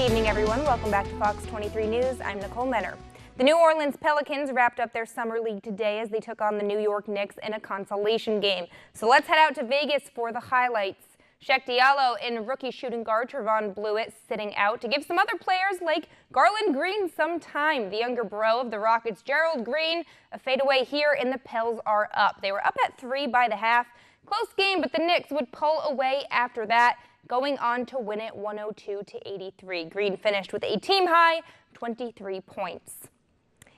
evening, everyone. Welcome back to Fox 23 News. I'm Nicole Menor. The New Orleans Pelicans wrapped up their summer league today as they took on the New York Knicks in a consolation game. So let's head out to Vegas for the highlights. Cheick Diallo and rookie shooting guard Trevon Bluiett sitting out to give some other players like Garland Green some time. The younger bro of the Rockets, Gerald Green, a fadeaway here, and the Pels are up. They were up at 3 by the half. Close game, but the Knicks would pull away after that, going on to win it 102-83. Green finished with a team-high 23 points.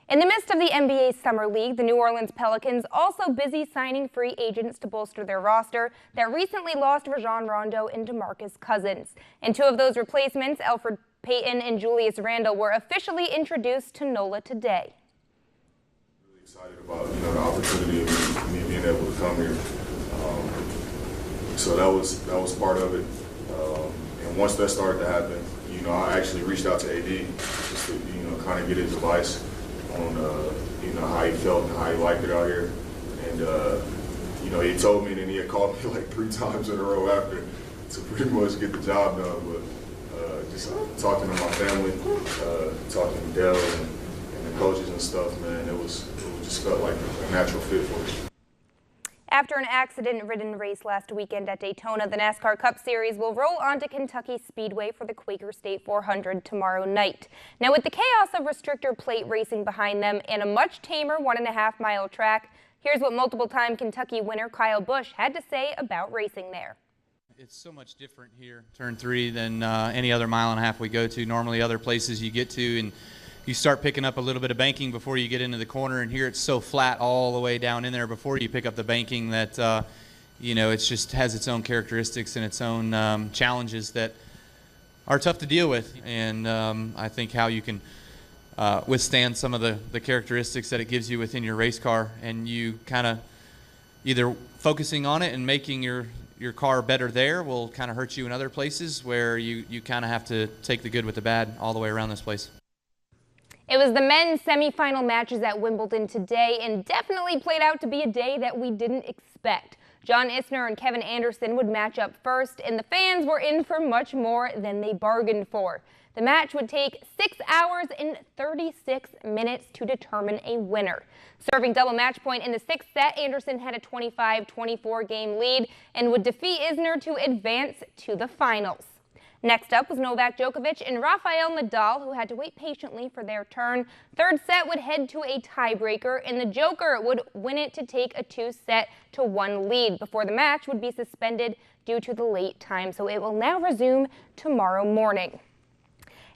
In the midst of the NBA Summer League, the New Orleans Pelicans also busy signing free agents to bolster their roster that recently lost Rajon Rondo and DeMarcus Cousins. And two of those replacements, Elfrid Payton and Julius Randle, were officially introduced to NOLA today. Really excited about the opportunity of me being able to come here. So that was part of it. And once that started to happen, I actually reached out to AD just to kind of get his advice on how he felt and how he liked it out here. And he told me, and then he had called me like 3 times in a row after to pretty much get the job done. But just talking to my family, talking to Dell and the coaches and stuff, man, it just felt like a natural fit for me. After an accident-ridden race last weekend at Daytona, the NASCAR Cup Series will roll onto Kentucky Speedway for the Quaker State 400 tomorrow night. Now, with the chaos of restrictor plate racing behind them and a much tamer 1.5-mile track, here's what multiple-time Kentucky winner Kyle Busch had to say about racing there. It's so much different here, Turn 3, than any other mile and a half we go to. Normally, other places you get to, and you start picking up a little bit of banking before you get into the corner, and here it's so flat all the way down in there before you pick up the banking that it just has its own characteristics and its own challenges that are tough to deal with. And I think how you can withstand some of the characteristics that it gives you within your race car, and you kind of either focusing on it and making your car better there will kind of hurt you in other places where you kind of have to take the good with the bad all the way around this place. It was the men's semifinal matches at Wimbledon today, and definitely played out to be a day that we didn't expect. John Isner and Kevin Anderson would match up first, and the fans were in for much more than they bargained for. The match would take 6 hours and 36 minutes to determine a winner. Serving double match point in the 6th set, Anderson had a 25-24 game lead and would defeat Isner to advance to the finals. Next up was Novak Djokovic and Rafael Nadal, who had to wait patiently for their turn. Third set would head to a tiebreaker, and the Joker would win it to take a 2-1 lead before the match would be suspended due to the late time. So it will now resume tomorrow morning.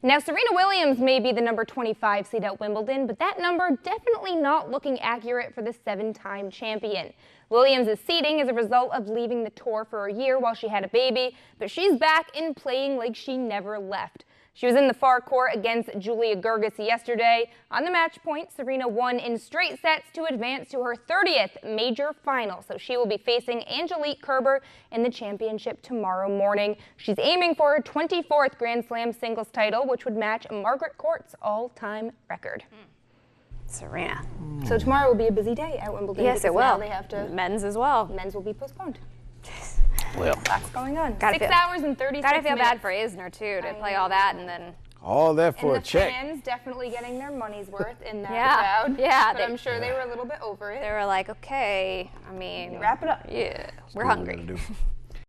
Now, Serena Williams may be the number 25 seed at Wimbledon, but that number definitely not looking accurate for the 7-time champion. Williams' seeding is a result of leaving the tour for a year while she had a baby, but she's back and playing like she never left. She was in the far court against Julia Gerges yesterday. On the match point, Serena won in straight sets to advance to her 30th major final, so she will be facing Angelique Kerber in the championship tomorrow morning. She's aiming for her 24th Grand Slam singles title, which would match Margaret Court's all-time record. Serena. So tomorrow will be a busy day at Wimbledon. Yes, it will. Now they have to. Men's as well. Men's will be postponed. Well, Lots going on. Gotta 6 hours and 36 Gotta feel minutes. bad for Isner, too, to play all that and then... all that for And a check. the fans definitely getting their money's worth in that Yeah, crowd. yeah, But I'm sure they were a little bit over it. They were like, okay, I mean... Wrap it up. Yeah, we're What hungry. we gotta do.